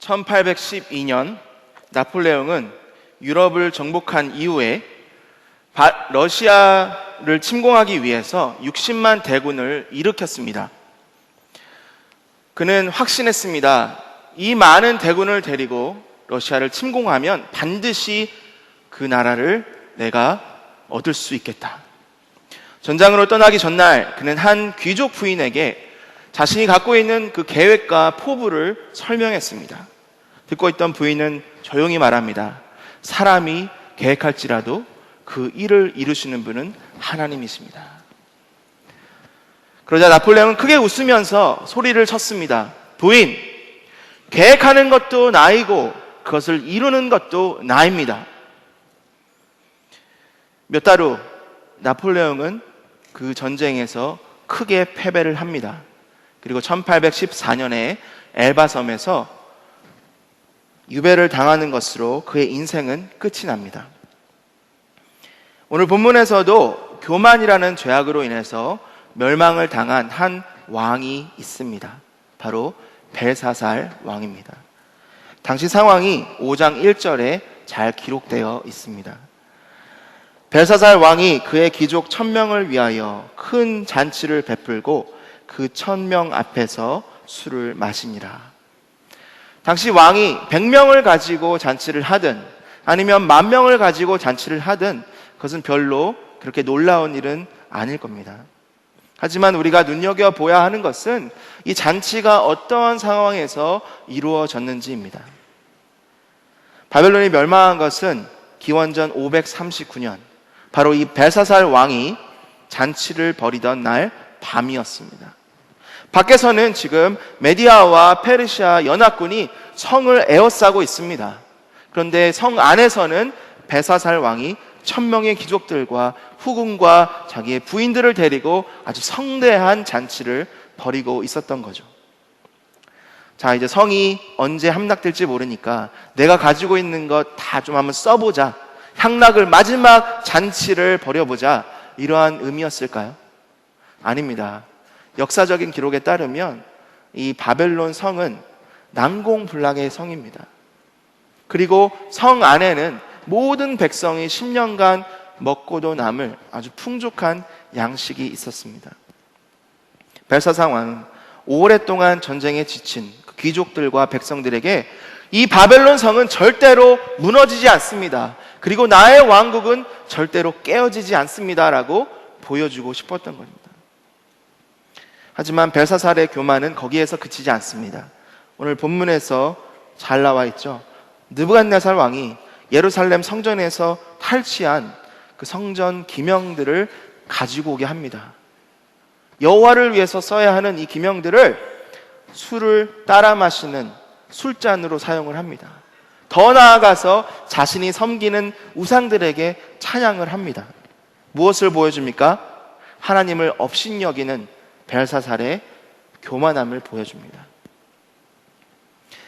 1812년 나폴레옹은 유럽을 정복한 이후에 러시아를 침공하기 위해서 60만 대군을 일으켰습니다. 그는 확신했습니다. 이 많은 대군을 데리고 러시아를 침공하면 반드시 그 나라를 내가 얻을 수 있겠다. 전장으로 떠나기 전날 그는 한 귀족 부인에게 자신이 갖고 있는 그 계획과 포부를 설명했습니다. 듣고 있던 부인은 조용히 말합니다. 사람이 계획할지라도 그 일을 이루시는 분은 하나님이십니다. 그러자 나폴레옹은 크게 웃으면서 소리를 쳤습니다. 부인, 계획하는 것도 나이고 그것을 이루는 것도 나입니다. 몇 달 후 나폴레옹은 그 전쟁에서 크게 패배를 합니다. 그리고 1814년에 엘바섬에서 유배를 당하는 것으로 그의 인생은 끝이 납니다. 오늘 본문에서도 교만이라는 죄악으로 인해서 멸망을 당한 한 왕이 있습니다. 바로 벨사살 왕입니다. 당시 상황이 5장 1절에 잘 기록되어 있습니다. 벨사살 왕이 그의 귀족 1000명을 위하여 큰 잔치를 베풀고 그 1000명 앞에서 술을 마시니라. 당시 왕이 100명을 가지고 잔치를 하든 아니면 10,000명을 가지고 잔치를 하든 그것은 별로 그렇게 놀라운 일은 아닐 겁니다. 하지만 우리가 눈여겨보아야 하는 것은 이 잔치가 어떠한 상황에서 이루어졌는지입니다. 바벨론이 멸망한 것은 기원전 539년 바로 이 벨사살 왕이 잔치를 벌이던 날 밤이었습니다. 밖에서는 지금 메디아와 페르시아 연합군이 성을 에워싸고 있습니다. 그런데 성 안에서는 벨사살 왕이 1000명의 귀족들과 후궁과 자기의 부인들을 데리고 아주 성대한 잔치를 벌이고 있었던 거죠. 자, 이제 성이 언제 함락될지 모르니까 내가 가지고 있는 것 다 좀 한번 써보자. 향락을 마지막 잔치를 벌여보자. 이러한 의미였을까요? 아닙니다. 역사적인 기록에 따르면 이 바벨론 성은 난공불락의 성입니다. 그리고 성 안에는 모든 백성이 10년간 먹고도 남을 아주 풍족한 양식이 있었습니다. 벨사살 왕은 오랫동안 전쟁에 지친 귀족들과 백성들에게 이 바벨론 성은 절대로 무너지지 않습니다. 그리고 나의 왕국은 절대로 깨어지지 않습니다라고 보여주고 싶었던 겁니다. 하지만 벨사살의 교만은 거기에서 그치지 않습니다. 오늘 본문에서 잘 나와 있죠. 느부갓네살 왕이 예루살렘 성전에서 탈취한 그 성전 기명들을 가지고 오게 합니다. 여호와를 위해서 써야 하는 이 기명들을 술을 따라 마시는 술잔으로 사용을 합니다. 더 나아가서 자신이 섬기는 우상들에게 찬양을 합니다. 무엇을 보여줍니까? 하나님을 업신여기는 벨사살의 교만함을 보여줍니다.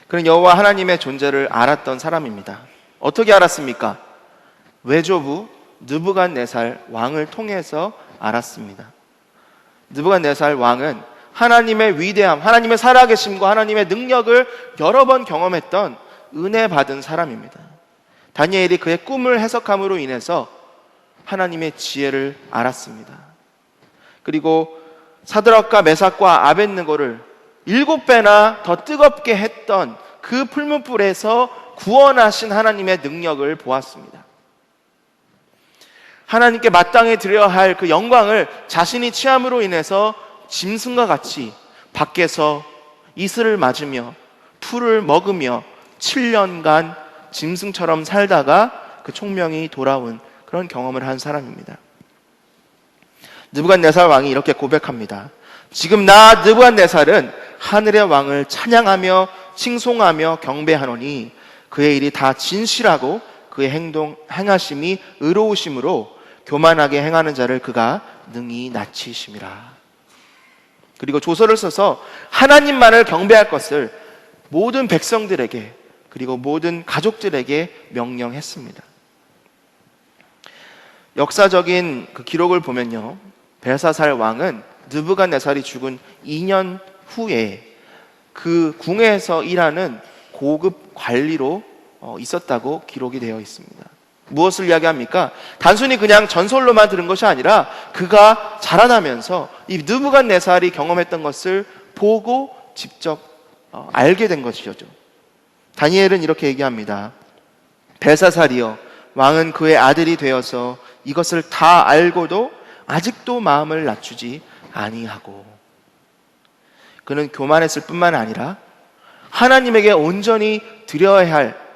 그는 여호와 하나님의 존재를 알았던 사람입니다. 어떻게 알았습니까? 외조부 느부갓네살 왕을 통해서 알았습니다. 느부갓네살 왕은 하나님의 위대함, 하나님의 살아계심과 하나님의 능력을 여러 번 경험했던 은혜 받은 사람입니다. 다니엘이 그의 꿈을 해석함으로 인해서 하나님의 지혜를 알았습니다. 그리고 사드락과 메삭과 아벳느고를 7배나 더 뜨겁게 했던 그 풀무불에서 구원하신 하나님의 능력을 보았습니다. 하나님께 마땅히 드려야 할 그 영광을 자신이 취함으로 인해서 짐승과 같이 밖에서 이슬을 맞으며 풀을 먹으며 7년간 짐승처럼 살다가 그 총명이 돌아온 그런 경험을 한 사람입니다. 느부갓네살 왕이 이렇게 고백합니다. 지금 나 느부갓네살은 하늘의 왕을 찬양하며 칭송하며 경배하노니 그의 일이 다 진실하고 그의 행하심이 의로우심으로 교만하게 행하는 자를 그가 능히 낮추심이라. 그리고 조서를 써서 하나님만을 경배할 것을 모든 백성들에게 그리고 모든 가족들에게 명령했습니다. 역사적인 그 기록을 보면요, 벨사살 왕은 느부갓네살이 죽은 2년 후에 그 궁에서 일하는 고급 관리로 있었다고 기록이 되어 있습니다. 무엇을 이야기합니까? 단순히 그냥 전설로만 들은 것이 아니라 그가 자라나면서 이 느부갓네살이 경험했던 것을 보고 직접 알게 된 것이죠. 다니엘은 이렇게 얘기합니다. 벨사살이여, 왕은 그의 아들이 되어서 이것을 다 알고도 아직도 마음을 낮추지 아니하고, 그는 교만했을 뿐만 아니라 하나님에게 온전히 드려야 할,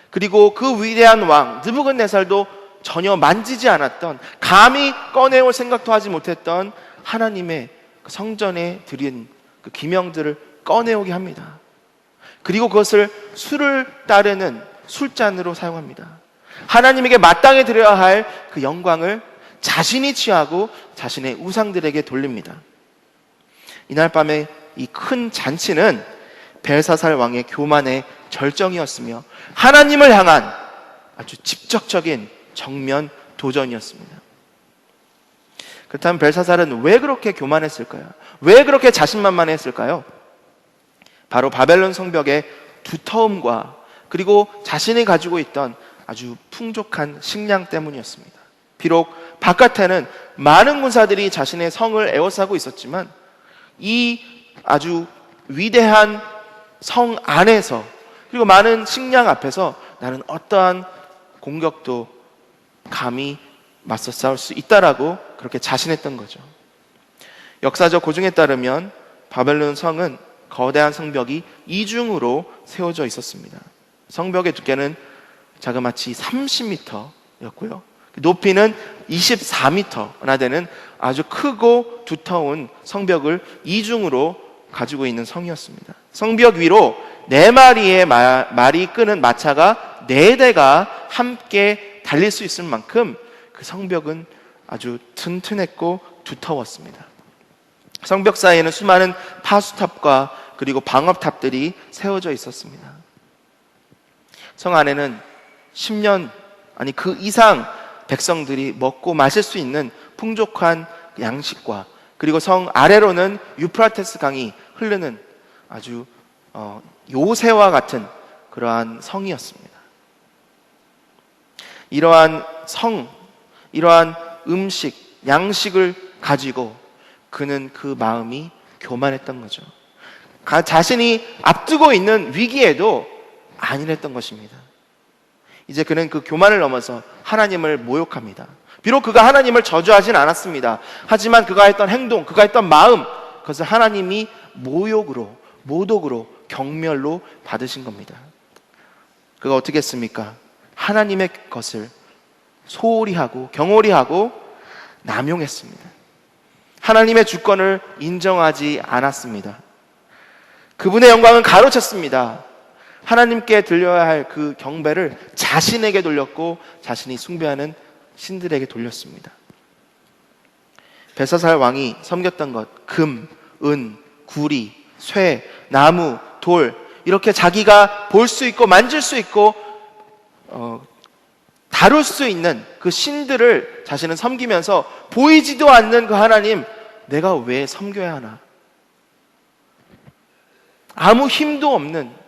그리고 그 위대한 왕 느부갓네살도 전혀 만지지 않았던, 감히 꺼내올 생각도 하지 못했던 하나님의 성전에 드린 그 기명들을 꺼내오게 합니다. 그리고 그것을 술을 따르는 술잔으로 사용합니다. 하나님에게 마땅히 드려야 할 그 영광을 자신이 취하고 자신의 우상들에게 돌립니다. 이날 밤에 이 큰 잔치는 벨사살 왕의 교만의 절정이었으며 하나님을 향한 아주 직접적인 정면 도전이었습니다. 그렇다면 벨사살은 왜 그렇게 교만했을까요? 왜 그렇게 자신만만했을까요? 바로 바벨론 성벽의 두터움과 그리고 자신이 가지고 있던 아주 풍족한 식량 때문이었습니다. 비록 바깥에는 많은 군사들이 자신의 성을 에워싸고 있었지만 이 아주 위대한 성 안에서, 그리고 많은 식량 앞에서 나는 어떠한 공격도 감히 맞서 싸울 수 있다라고 그렇게 자신했던 거죠. 역사적 고증에 따르면 바벨론 성은 거대한 성벽이 이중으로 세워져 있었습니다. 성벽의 두께는 자그마치 30m였고요. 높이는 24m나 되는 아주 크고 두터운 성벽을 이중으로 가지고 있는 성이었습니다. 성벽 위로 4마리의 말이 끄는 마차가 4대가 함께 달릴 수 있을 만큼 그 성벽은 아주 튼튼했고 두터웠습니다. 성벽 사이에는 수많은 파수탑과 그리고 방어탑들이 세워져 있었습니다. 성 안에는 10년 아니 그 이상 백성들이 먹고 마실 수 있는 풍족한 양식과, 그리고 성 아래로는 유프라테스 강이 흐르는 아주 요새와 같은 그러한 성이었습니다. 이러한 성, 이러한 음식, 양식을 가지고 그는 그 마음이 교만했던 거죠. 자신이 앞두고 있는 위기에도 안일했던 것입니다. 이제 그는 그 교만을 넘어서 하나님을 모욕합니다. 비록 그가 하나님을 저주하진 않았습니다. 하지만 그가 했던 행동, 그가 했던 마음, 그것을 하나님이 모욕으로, 모독으로, 경멸로 받으신 겁니다. 그가 어떻게 했습니까? 하나님의 것을 소홀히 하고 경홀히 하고 남용했습니다. 하나님의 주권을 인정하지 않았습니다. 그분의 영광은 가로챘습니다. 하나님께 들려야 할 그 경배를 자신에게 돌렸고 자신이 숭배하는 신들에게 돌렸습니다. 벨사살 왕이 섬겼던 것, 금, 은, 구리, 쇠, 나무, 돌, 이렇게 자기가 볼 수 있고 만질 수 있고 다룰 수 있는 그 신들을 자신은 섬기면서 보이지도 않는 그 하나님, 내가 왜 섬겨야 하나? 아무 힘도 없는,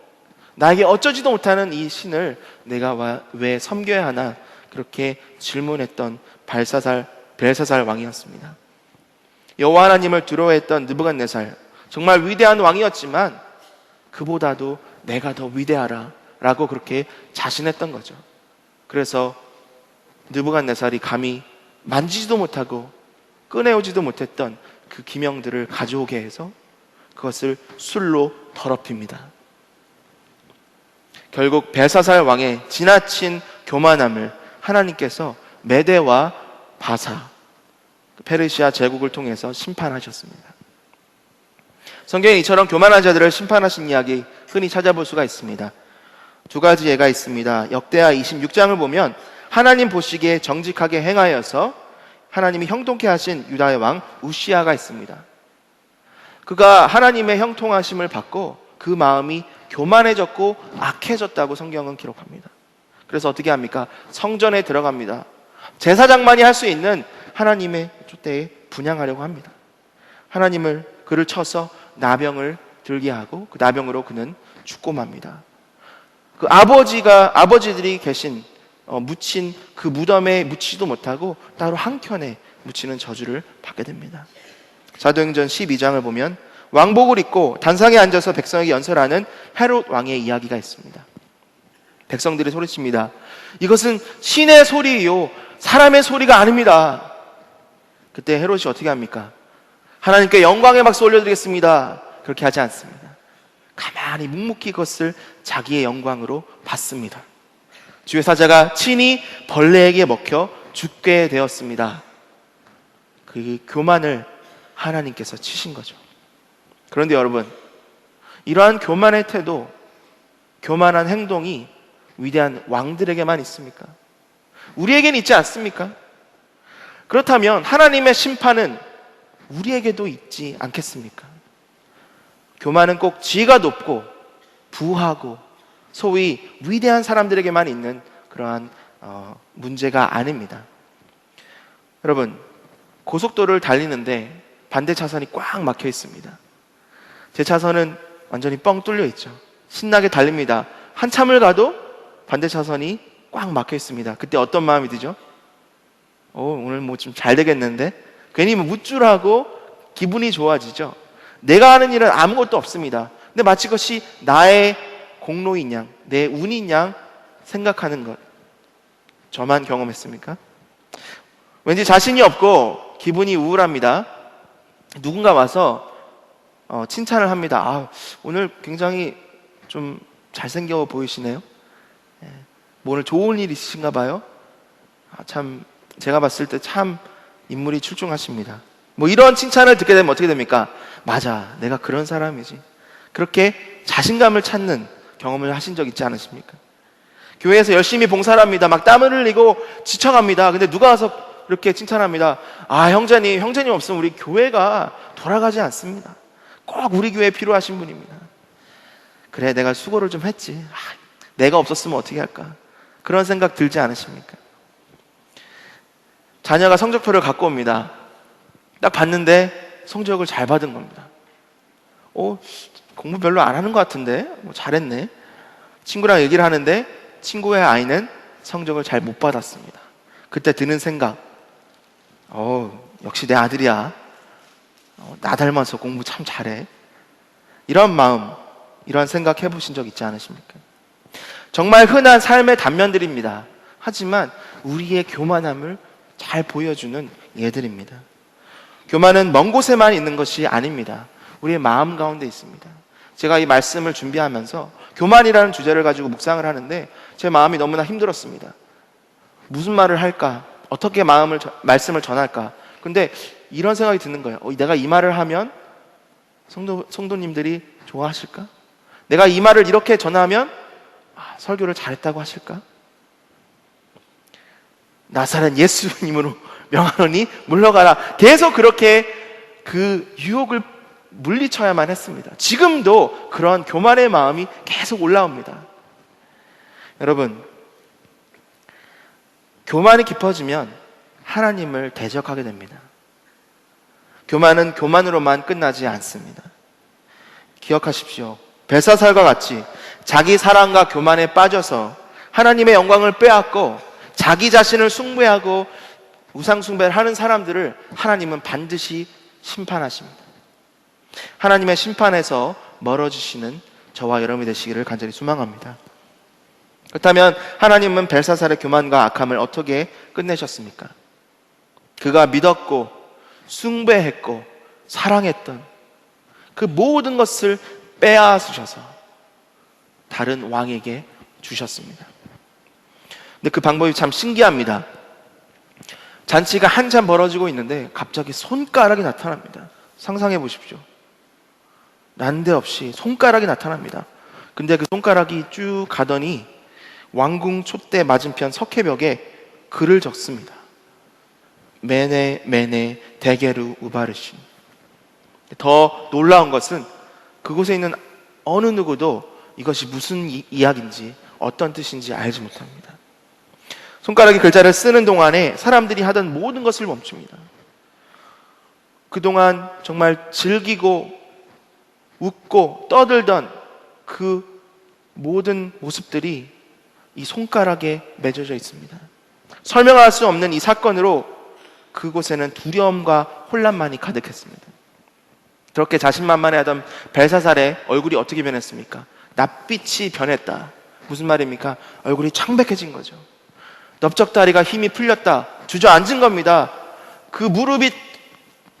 나에게 어쩌지도 못하는 이 신을 내가 왜 섬겨야 하나? 그렇게 질문했던 벨사살 왕이었습니다. 여호와 하나님을 두려워했던 느부갓네살, 정말 위대한 왕이었지만 그보다도 내가 더 위대하라 라고 그렇게 자신했던 거죠. 그래서 느부갓네살이 감히 만지지도 못하고 꺼내오지도 못했던 그 기명들을 가져오게 해서 그것을 술로 더럽힙니다. 결국 벨사살 왕의 지나친 교만함을 하나님께서 메대와 바사, 페르시아 제국을 통해서 심판하셨습니다. 성경에 이처럼 교만한 자들을 심판하신 이야기 흔히 찾아볼 수가 있습니다. 2가지 예가 있습니다. 역대하 26장을 보면 하나님 보시기에 정직하게 행하여서 하나님이 형통케 하신 유다의 왕 우시아가 있습니다. 그가 하나님의 형통하심을 받고 그 마음이 교만해졌고 악해졌다고 성경은 기록합니다. 그래서 어떻게 합니까? 성전에 들어갑니다. 제사장만이 할 수 있는 하나님의 촛대에 분향하려고 합니다. 그를 쳐서 나병을 들게 하고 그 나병으로 그는 죽고 맙니다. 그 아버지들이 계신 묻힌 그 무덤에 묻히지도 못하고 따로 한켠에 묻히는 저주를 받게 됩니다. 사도행전 12장을 보면 왕복을 입고 단상에 앉아서 백성에게 연설하는 헤롯 왕의 이야기가 있습니다. 백성들이 소리칩니다. 이것은 신의 소리요 사람의 소리가 아닙니다. 그때 헤롯이 어떻게 합니까? 하나님께 영광의 박수 올려드리겠습니다. 그렇게 하지 않습니다. 가만히 묵묵히 그것을 자기의 영광으로 받습니다. 주의 사자가 친히 벌레에게 먹혀 죽게 되었습니다. 그 교만을 하나님께서 치신 거죠. 그런데 여러분, 이러한 교만의 태도, 교만한 행동이 위대한 왕들에게만 있습니까? 우리에겐 있지 않습니까? 그렇다면 하나님의 심판은 우리에게도 있지 않겠습니까? 교만은 꼭 지위가 높고 부하고 소위 위대한 사람들에게만 있는 그러한 문제가 아닙니다. 여러분, 고속도로를 달리는데 반대 차선이 꽉 막혀 있습니다. 제 차선은 완전히 뻥 뚫려 있죠. 신나게 달립니다. 한참을 가도 반대 차선이 꽉 막혀 있습니다. 그때 어떤 마음이 드죠? 오늘 뭐 좀 잘 되겠는데? 괜히 무줄하고 기분이 좋아지죠. 내가 하는 일은 아무것도 없습니다. 근데 마치 그것이 나의 공로인 양, 내 운인 양 생각하는 것. 저만 경험했습니까? 왠지 자신이 없고 기분이 우울합니다. 누군가 와서 칭찬을 합니다. 오늘 굉장히 좀 잘생겨 보이시네요. 뭐 오늘 좋은 일 있으신가 봐요. 참 제가 봤을 때 참 인물이 출중하십니다. 뭐 이런 칭찬을 듣게 되면 어떻게 됩니까? 맞아, 내가 그런 사람이지. 그렇게 자신감을 찾는 경험을 하신 적 있지 않으십니까? 교회에서 열심히 봉사를 합니다. 막 땀을 흘리고 지쳐갑니다. 근데 누가 와서 이렇게 칭찬합니다. 형제님 없으면 우리 교회가 돌아가지 않습니다. 꼭 우리 교회에 필요하신 분입니다. 그래, 내가 수고를 좀 했지. 내가 없었으면 어떻게 할까? 그런 생각 들지 않으십니까? 자녀가 성적표를 갖고 옵니다. 딱 봤는데 성적을 잘 받은 겁니다. 공부 별로 안 하는 것 같은데? 잘했네. 친구랑 얘기를 하는데 친구의 아이는 성적을 잘 못 받았습니다. 그때 드는 생각, 역시 내 아들이야. 나 닮아서 공부 참 잘해. 이런 마음, 이런 생각 해보신 적 있지 않으십니까? 정말 흔한 삶의 단면들입니다. 하지만 우리의 교만함을 잘 보여주는 예들입니다. 교만은 먼 곳에만 있는 것이 아닙니다. 우리의 마음 가운데 있습니다. 제가 이 말씀을 준비하면서 교만이라는 주제를 가지고 묵상을 하는데 제 마음이 너무나 힘들었습니다. 무슨 말을 할까? 어떻게 말씀을 전할까? 근데 이런 생각이 드는 거예요. 내가 이 말을 하면 성도님들이 좋아하실까? 내가 이 말을 이렇게 전하면 설교를 잘했다고 하실까? 나사렛 예수님으로 명하노니 물러가라. 계속 그렇게 그 유혹을 물리쳐야만 했습니다. 지금도 그런 교만의 마음이 계속 올라옵니다. 여러분, 교만이 깊어지면 하나님을 대적하게 됩니다. 교만은 교만으로만 끝나지 않습니다. 기억하십시오. 벨사살과 같이 자기 사랑과 교만에 빠져서 하나님의 영광을 빼앗고 자기 자신을 숭배하고 우상 숭배를 하는 사람들을 하나님은 반드시 심판하십니다. 하나님의 심판에서 멀어지시는 저와 여러분이 되시기를 간절히 소망합니다. 그렇다면 하나님은 벨사살의 교만과 악함을 어떻게 끝내셨습니까? 그가 믿었고 숭배했고 사랑했던 그 모든 것을 빼앗으셔서 다른 왕에게 주셨습니다. 근데 그 방법이 참 신기합니다. 잔치가 한참 벌어지고 있는데 갑자기 손가락이 나타납니다. 상상해 보십시오. 난데없이 손가락이 나타납니다. 근데 그 손가락이 쭉 가더니 왕궁 촛대 맞은편 석회벽에 글을 적습니다. 메네 메네 데게르 우바르신. 더 놀라운 것은 그곳에 있는 어느 누구도 이것이 무슨 이야기인지 어떤 뜻인지 알지 못합니다. 손가락이 글자를 쓰는 동안에 사람들이 하던 모든 것을 멈춥니다. 그동안 정말 즐기고 웃고 떠들던 그 모든 모습들이 이 손가락에 맺어져 있습니다. 설명할 수 없는 이 사건으로 그곳에는 두려움과 혼란만이 가득했습니다. 그렇게 자신만만해하던 벨사살의 얼굴이 어떻게 변했습니까? 낯빛이 변했다. 무슨 말입니까? 얼굴이 창백해진 거죠. 넓적다리가 힘이 풀렸다. 주저앉은 겁니다. 그 무릎이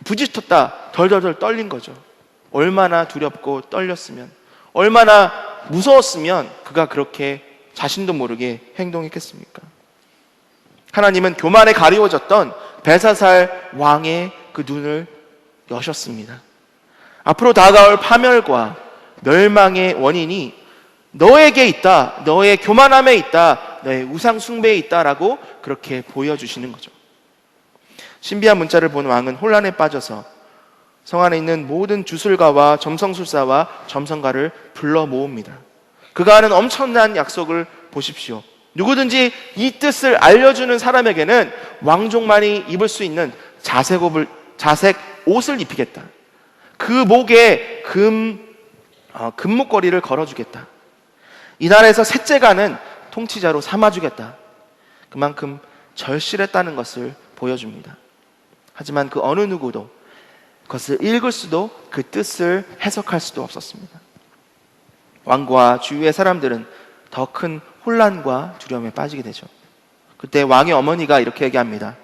부짓었다. 덜덜덜 떨린 거죠. 얼마나 두렵고 떨렸으면, 얼마나 무서웠으면 그가 그렇게 자신도 모르게 행동했겠습니까? 하나님은 교만에 가리워졌던 벨사살 왕의 그 눈을 여셨습니다. 앞으로 다가올 파멸과 멸망의 원인이 너에게 있다, 너의 교만함에 있다, 너의 우상 숭배에 있다라고 그렇게 보여주시는 거죠. 신비한 문자를 본 왕은 혼란에 빠져서 성 안에 있는 모든 주술가와 점성술사와 점성가를 불러 모읍니다. 그가 하는 엄청난 약속을 보십시오. 누구든지 이 뜻을 알려주는 사람에게는 왕족만이 입을 수 있는 자색 옷을 입히겠다. 그 목에 금목걸이를 걸어주겠다. 이 나라에서 셋째가는 통치자로 삼아주겠다. 그만큼 절실했다는 것을 보여줍니다. 하지만 그 어느 누구도 그것을 읽을 수도 그 뜻을 해석할 수도 없었습니다. 왕과 주위의 사람들은 더 큰 혼란과 두려움에 빠지게 되죠. 그때 왕의 어머니가 이렇게 얘기합니다.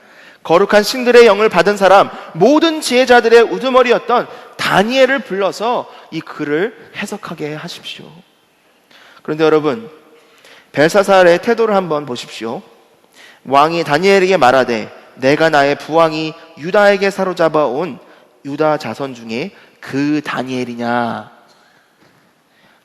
거룩한 신들의 영을 받은 사람, 모든 지혜자들의 우두머리였던 다니엘을 불러서 이 글을 해석하게 하십시오. 그런데 여러분, 벨사살의 태도를 한번 보십시오. 왕이 다니엘에게 말하되 내가 나의 부왕이 유다에게 사로잡아 온 유다 자손 중에 그 다니엘이냐?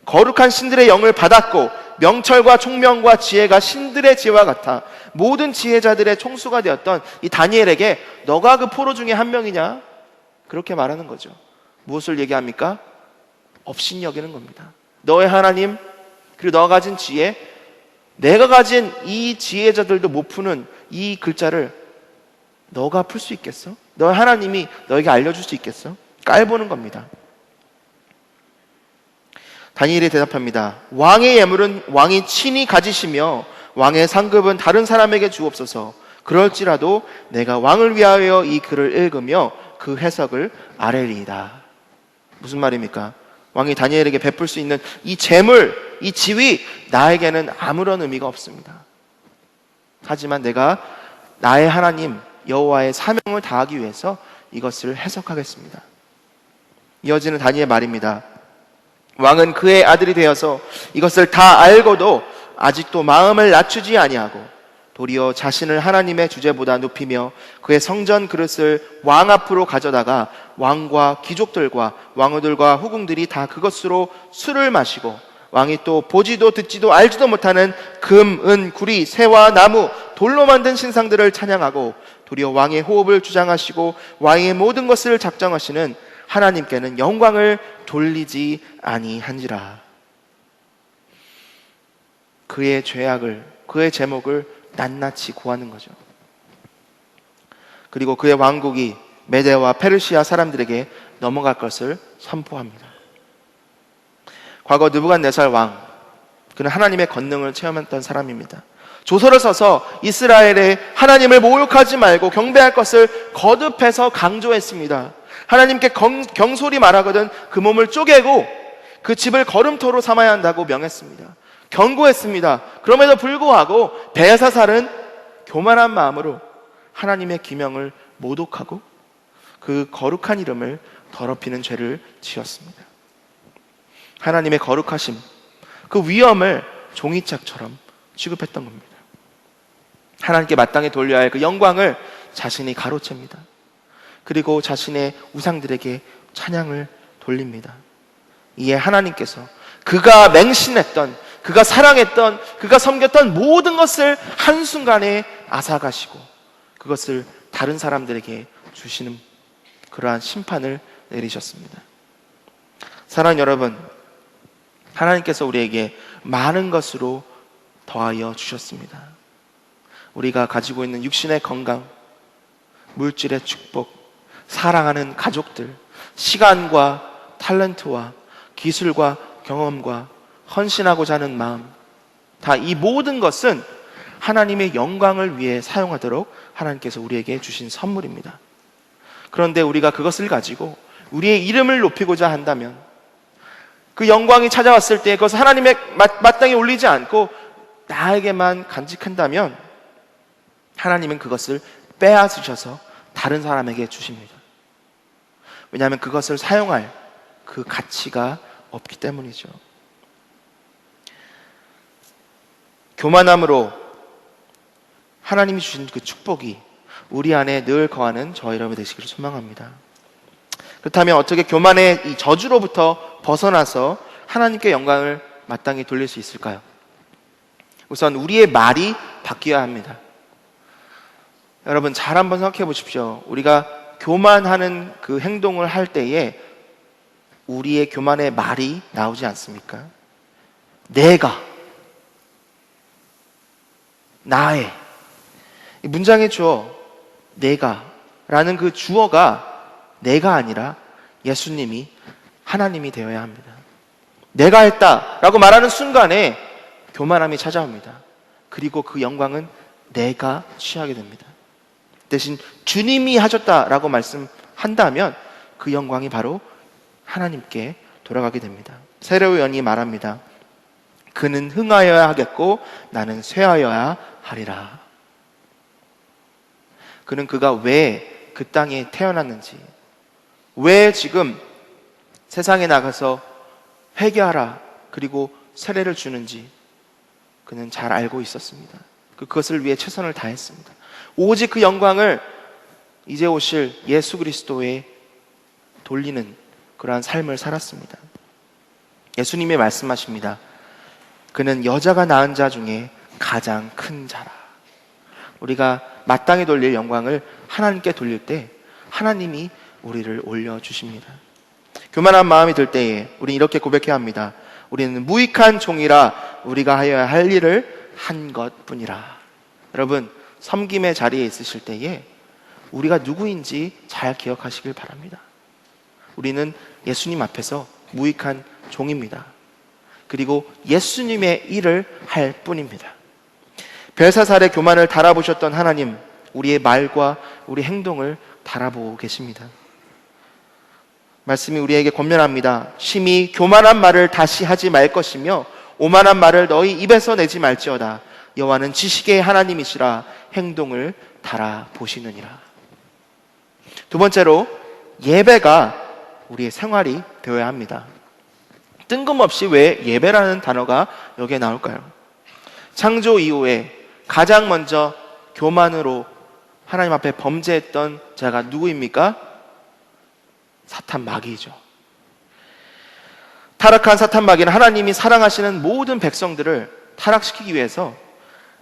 거룩한 신들의 영을 받았고 명철과 총명과 지혜가 신들의 지혜와 같아 모든 지혜자들의 총수가 되었던 이 다니엘에게 너가 그 포로 중에 한 명이냐? 그렇게 말하는 거죠. 무엇을 얘기합니까? 업신 여기는 겁니다. 너의 하나님, 그리고 너가 가진 지혜, 내가 가진 이 지혜자들도 못 푸는 이 글자를 너가 풀 수 있겠어? 너의 하나님이 너에게 알려줄 수 있겠어? 깔보는 겁니다. 다니엘이 대답합니다. 왕의 예물은 왕이 친히 가지시며 왕의 상급은 다른 사람에게 주옵소서. 그럴지라도 내가 왕을 위하여 이 글을 읽으며 그 해석을 아뢰리이다. 무슨 말입니까? 왕이 다니엘에게 베풀 수 있는 이 재물, 이 지위, 나에게는 아무런 의미가 없습니다. 하지만 내가 나의 하나님 여호와의 사명을 다하기 위해서 이것을 해석하겠습니다. 이어지는 다니엘 말입니다. 왕은 그의 아들이 되어서 이것을 다 알고도 아직도 마음을 낮추지 아니하고 도리어 자신을 하나님의 주제보다 높이며 그의 성전 그릇을 왕 앞으로 가져다가 왕과 귀족들과 왕후들과 후궁들이 다 그것으로 술을 마시고 왕이 또 보지도 듣지도 알지도 못하는 금, 은, 구리, 새와 나무, 돌로 만든 신상들을 찬양하고 도리어 왕의 호흡을 주장하시고 왕의 모든 것을 작정하시는 하나님께는 영광을 돌리지 아니한지라. 그의 죄악을, 그의 제목을 낱낱이 고하는 거죠. 그리고 그의 왕국이 메대와 페르시아 사람들에게 넘어갈 것을 선포합니다. 과거 느부갓네살 왕, 그는 하나님의 권능을 체험했던 사람입니다. 조서를 써서 이스라엘의 하나님을 모욕하지 말고 경배할 것을 거듭해서 강조했습니다. 하나님께 경솔히 말하거든 그 몸을 쪼개고 그 집을 걸음토로 삼아야 한다고 명했습니다. 경고했습니다. 그럼에도 불구하고 벨사살은 교만한 마음으로 하나님의 기명을 모독하고 그 거룩한 이름을 더럽히는 죄를 지었습니다. 하나님의 거룩하심, 그 위엄을 종이짝처럼 취급했던 겁니다. 하나님께 마땅히 돌려야 할 그 영광을 자신이 가로챕니다. 그리고 자신의 우상들에게 찬양을 돌립니다. 이에 하나님께서 그가 맹신했던, 그가 사랑했던, 그가 섬겼던 모든 것을 한순간에 앗아가시고 그것을 다른 사람들에게 주시는 그러한 심판을 내리셨습니다. 사랑하는 여러분, 하나님께서 우리에게 많은 것으로 더하여 주셨습니다. 우리가 가지고 있는 육신의 건강, 물질의 축복, 사랑하는 가족들, 시간과 탤런트와 기술과 경험과 헌신하고자 하는 마음, 다 이 모든 것은 하나님의 영광을 위해 사용하도록 하나님께서 우리에게 주신 선물입니다. 그런데 우리가 그것을 가지고 우리의 이름을 높이고자 한다면, 그 영광이 찾아왔을 때 그것을 하나님의 마땅히 올리지 않고 나에게만 간직한다면 하나님은 그것을 빼앗으셔서 다른 사람에게 주십니다. 왜냐하면 그것을 사용할 그 가치가 없기 때문이죠. 교만함으로 하나님이 주신 그 축복이 우리 안에 늘 거하는 저와 여러분이 되시기를 소망합니다. 그렇다면 어떻게 교만의 이 저주로부터 벗어나서 하나님께 영광을 마땅히 돌릴 수 있을까요? 우선 우리의 말이 바뀌어야 합니다. 여러분 잘 한번 생각해 보십시오. 우리가 교만하는 그 행동을 할 때에 우리의 교만의 말이 나오지 않습니까? 내가, 나의, 이 문장의 주어 내가 라는 그 주어가 내가 아니라 예수님이, 하나님이 되어야 합니다. 내가 했다라고 말하는 순간에 교만함이 찾아옵니다. 그리고 그 영광은 내가 취하게 됩니다. 대신 주님이 하셨다라고 말씀한다면 그 영광이 바로 하나님께 돌아가게 됩니다. 세례요 요한이 말합니다. 그는 흥하여야 하겠고 나는 쇠하여야 하리라. 그는 그가 왜 그 땅에 태어났는지, 왜 지금 세상에 나가서 회개하라 그리고 세례를 주는지 그는 잘 알고 있었습니다. 그것을 위해 최선을 다했습니다. 오직 그 영광을 이제 오실 예수 그리스도에 돌리는 그러한 삶을 살았습니다. 예수님이 말씀하십니다. 그는 여자가 낳은 자 중에 가장 큰 자라. 우리가 마땅히 돌릴 영광을 하나님께 돌릴 때 하나님이 우리를 올려주십니다. 교만한 마음이 들 때에 우리는 이렇게 고백해야 합니다. 우리는 무익한 종이라 우리가 하여야 할 일을 한 것뿐이라. 여러분, 섬김의 자리에 있으실 때에 우리가 누구인지 잘 기억하시길 바랍니다. 우리는 예수님 앞에서 무익한 종입니다. 그리고 예수님의 일을 할 뿐입니다. 벨사살의 교만을 달아보셨던 하나님, 우리의 말과 우리 행동을 달아보고 계십니다. 말씀이 우리에게 권면합니다. 심히 교만한 말을 다시 하지 말 것이며 오만한 말을 너희 입에서 내지 말지어다. 여호와는 지식의 하나님이시라 행동을 달아보시느니라. 두 번째로, 예배가 우리의 생활이 되어야 합니다. 뜬금없이 왜 예배라는 단어가 여기에 나올까요? 창조 이후에 가장 먼저 교만으로 하나님 앞에 범죄했던 자가 누구입니까? 사탄 마귀죠. 타락한 사탄 마귀는 하나님이 사랑하시는 모든 백성들을 타락시키기 위해서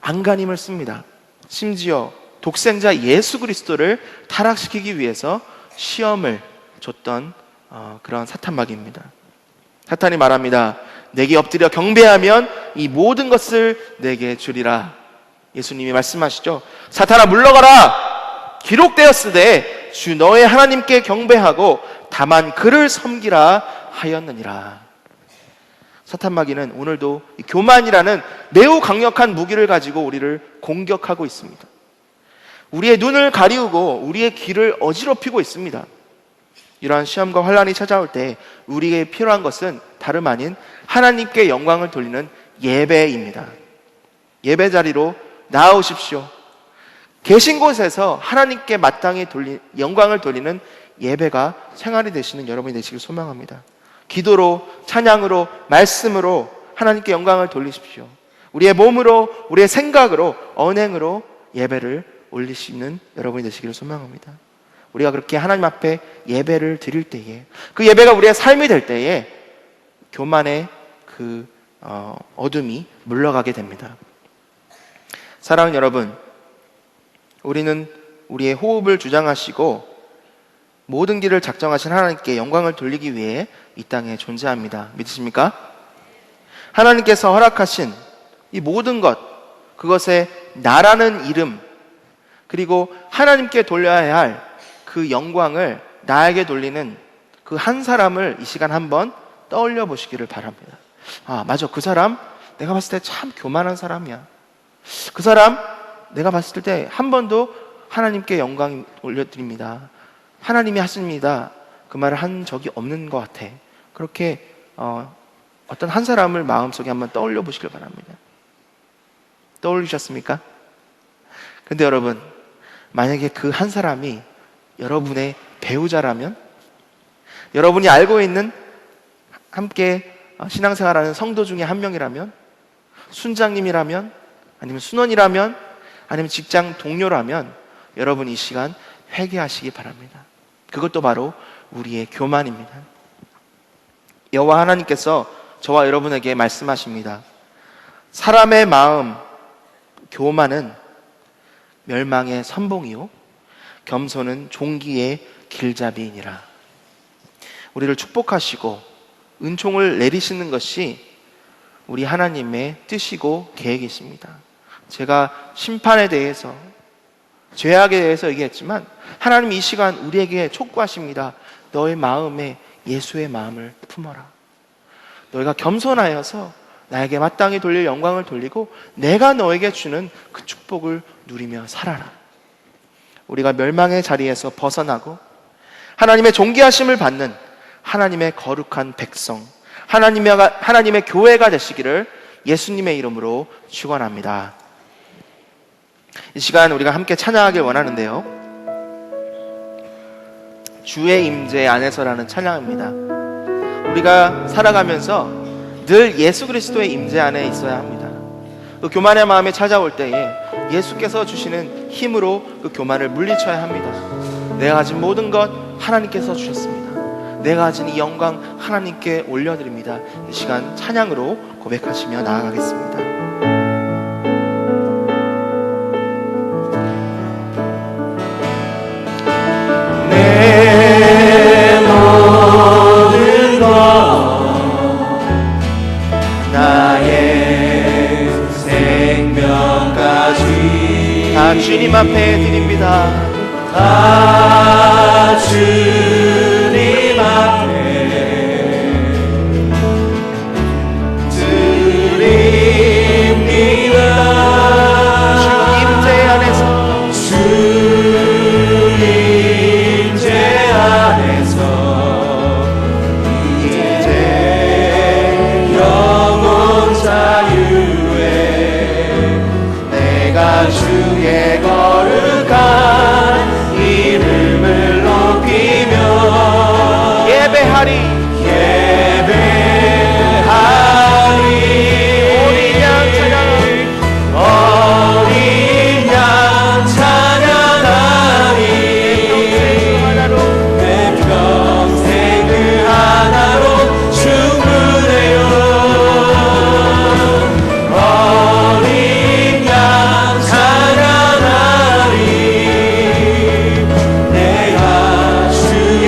안간힘을 씁니다. 심지어 독생자 예수 그리스도를 타락시키기 위해서 시험을 줬던 그런 사탄 마귀입니다. 사탄이 말합니다. 내게 엎드려 경배하면 이 모든 것을 내게 주리라. 예수님이 말씀하시죠. 사탄아 물러가라. 기록되었으되 주 너의 하나님께 경배하고 다만 그를 섬기라 하였느니라. 사탄 마귀는 오늘도 교만이라는 매우 강력한 무기를 가지고 우리를 공격하고 있습니다. 우리의 눈을 가리우고 우리의 귀를 어지럽히고 있습니다. 이러한 시험과 환란이 찾아올 때 우리에게 필요한 것은 다름 아닌 하나님께 영광을 돌리는 예배입니다. 예배 자리로 나아오십시오. 계신 곳에서 하나님께 마땅히 영광을 돌리는 예배가 생활이 되시는 여러분이 되시길 소망합니다. 기도로, 찬양으로, 말씀으로 하나님께 영광을 돌리십시오. 우리의 몸으로, 우리의 생각으로, 언행으로 예배를 올리시는 여러분이 되시기를 소망합니다. 우리가 그렇게 하나님 앞에 예배를 드릴 때에, 그 예배가 우리의 삶이 될 때에 교만의 그 어둠이 물러가게 됩니다. 사랑하는 여러분, 우리는 우리의 호흡을 주장하시고 모든 길을 작정하신 하나님께 영광을 돌리기 위해 이 땅에 존재합니다. 믿으십니까? 하나님께서 허락하신 이 모든 것, 그것에 나라는 이름, 그리고 하나님께 돌려야 할 그 영광을 나에게 돌리는 그 한 사람을 이 시간 한번 떠올려 보시기를 바랍니다. 아, 맞아. 그 사람 내가 봤을 때 참 교만한 사람이야. 그 사람 내가 봤을 때 한 번도 하나님께 영광 올려드립니다. 하나님이 하십니다. 그 말을 한 적이 없는 것 같아. 그렇게 어떤 한 사람을 마음속에 한번 떠올려 보시길 바랍니다. 떠올리셨습니까? 근데 여러분, 만약에 그 한 사람이 여러분의 배우자라면, 여러분이 알고 있는 함께 신앙생활하는 성도 중에 한 명이라면, 순장님이라면, 아니면 순원이라면, 아니면 직장 동료라면 여러분 이 시간 회개하시기 바랍니다. 그것도 바로 우리의 교만입니다. 여호와 하나님께서 저와 여러분에게 말씀하십니다. 사람의 마음 교만은 멸망의 선봉이요 겸손은 종기의 길잡이이니라. 우리를 축복하시고 은총을 내리시는 것이 우리 하나님의 뜻이고 계획이십니다. 제가 심판에 대해서, 죄악에 대해서 얘기했지만 하나님 이 시간 우리에게 촉구하십니다. 너의 마음에 예수의 마음을 품어라. 너희가 겸손하여서 나에게 마땅히 돌릴 영광을 돌리고 내가 너에게 주는 그 축복을 누리며 살아라. 우리가 멸망의 자리에서 벗어나고 하나님의 존귀하심을 받는 하나님의 거룩한 백성, 하나님의 교회가 되시기를 예수님의 이름으로 축원합니다. 이 시간 우리가 함께 찬양하길 원하는데요, 주의 임재 안에서라는 찬양입니다. 우리가 살아가면서 늘 예수 그리스도의 임재 안에 있어야 합니다. 그 교만의 마음이 찾아올 때에 예수께서 주시는 힘으로 그 교만을 물리쳐야 합니다. 내가 가진 모든 것 하나님께서 주셨습니다. 내가 가진 이 영광 하나님께 올려드립니다. 이 시간 찬양으로 고백하시며 나아가겠습니다. 내 모든 것 나의 생명까지 다 주님 앞에 드립니다. 다 주님 앞에 드립니다. 주 임재 안에서, 주 임재 안에서 이제 영원 자유에 내가 주의 거룩한 이름을 높이며 예배하리. 어린 양 찬양하리. 어린 양 찬양하리. 내 평생 그 하나로 충분해요. 어린 양 찬양하리. 내가 주의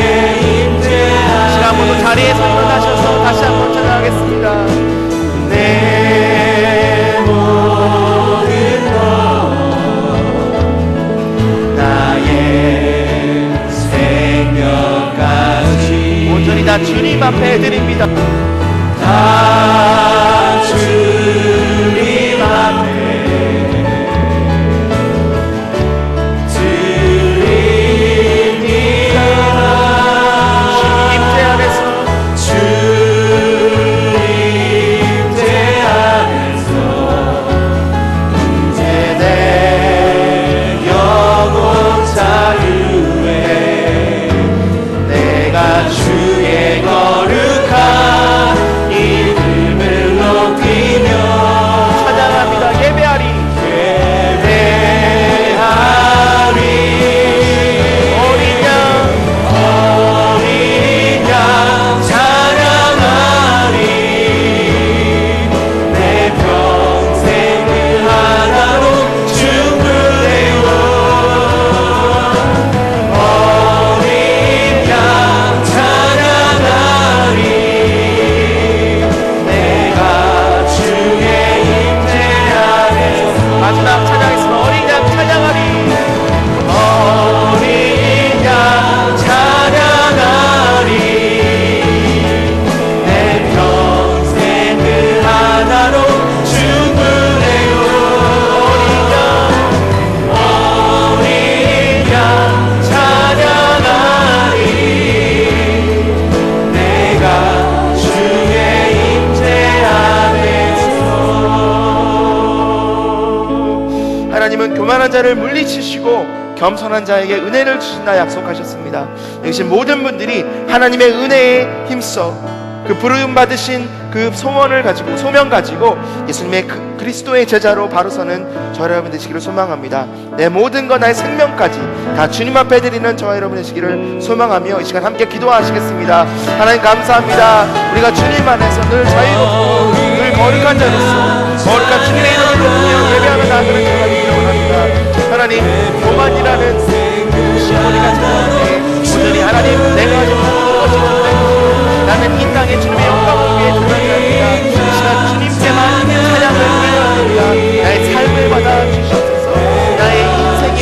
임재하리. 시간 모두 자리에서 일어나셔서 다시 한번 찬양하겠습니다. 내 모든 것 나의 생명까지 온전히 다 주님 앞에 드립니다. 다 주님 앞에 드립니다. 주 임재 안에서, 주 임재 안에서 이제 내 영원 자유에 내가 주의 거룩한 이름을 예수님은 교만한 자를 물리치시고 겸손한 자에게 은혜를 주신다 약속하셨습니다. 여기 모든 분들이 하나님의 은혜에 힘써 그 부름 받으신 그 소원 가지고 예수님의 그리스도의 제자로 바로 서는 저와 여러분 되시기를 소망합니다. 내 모든 것, 나의 생명까지 다 주님 앞에 드리는 저와 여러분 되시기를 소망하며 이 시간 함께 기도하시겠습니다. 하나님 감사합니다. 우리가 주님 안에서 늘 자유롭고 늘 거룩한 자로서 거룩한 주님의 이름을 높이며 예배하며 나아가는 저와 되기를 원합니다. 하나님, 교만이라는 시몬이가 찾아오네. 온전히 하나님, 내가 가진 모든 것이 주되고 나는 이 땅에 주님의 영광을 위해 드러납니다. 이 시간 주님께만 찬양을 올려드립니다. 나의 삶을 받아 주시옵소서. 나의 인생의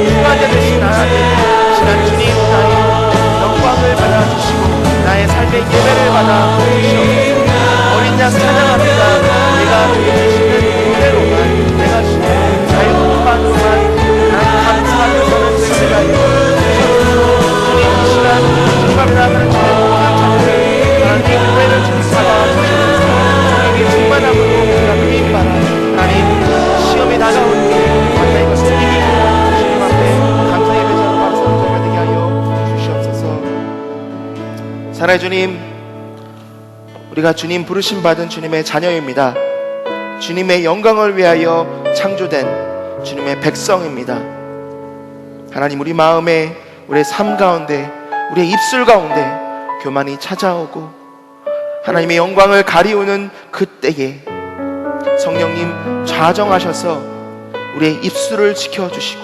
주관자 되신 하나님, 이 시간 주님 나의 영광을 받아 주시고 나의 삶의 예배를 받아 주시옵소서. 어린 양 찬양합니다. 내가 주시는 은혜로만, 내가 주시는 자유로만으로만 나는 감사하며 서는 되게 하여 주시옵소서. 주님 이 시간 주님 앞에 나가는 저의 모든 찬양을 하나님 교회를 주님 받아주시면서 주님의 충만함으로 우리가 누림 받아 하나님 시험이 다가오는데 만나 이것을 이기고 주님 앞에 감사의 배자로 바로 서는 저희가 되게 하여 주시옵소서. 사랑의 주님, 우리가 주님 부르심 받은 주님의 자녀입니다. 주님의 영광을 위하여 창조된 주님의 백성입니다. 하나님, 우리 마음에, 우리의 삶 가운데, 우리의 입술 가운데 교만이 찾아오고 하나님의 영광을 가리우는 그때에 성령님 좌정하셔서 우리의 입술을 지켜주시고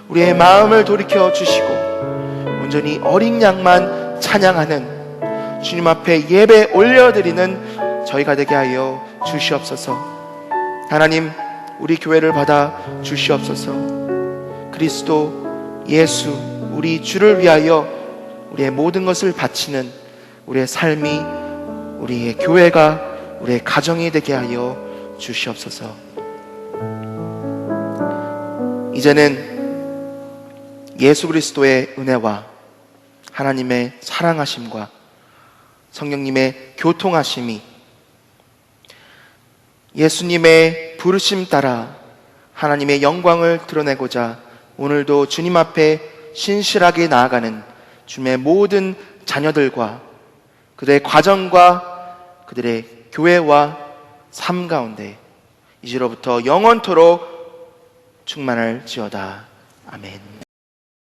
우리의 마음을 돌이켜주시고 온전히 어린 양만 찬양하는 주님 앞에 예배 올려드리는 저희가 되게 하여 주시옵소서. 하나님, 우리 교회를 받아 주시옵소서. 그리스도 예수 우리 주를 위하여 우리의 모든 것을 바치는 우리의 삶이, 우리의 교회가, 우리의 가정이 되게 하여 주시옵소서. 이제는 예수 그리스도의 은혜와 하나님의 사랑하심과 성령님의 교통하심이 예수님의 부르심 따라 하나님의 영광을 드러내고자 오늘도 주님 앞에 신실하게 나아가는 주님의 모든 자녀들과 그들의 과정과 그들의 교회와 삶 가운데 이제로부터 영원토록 충만할지어다. 아멘.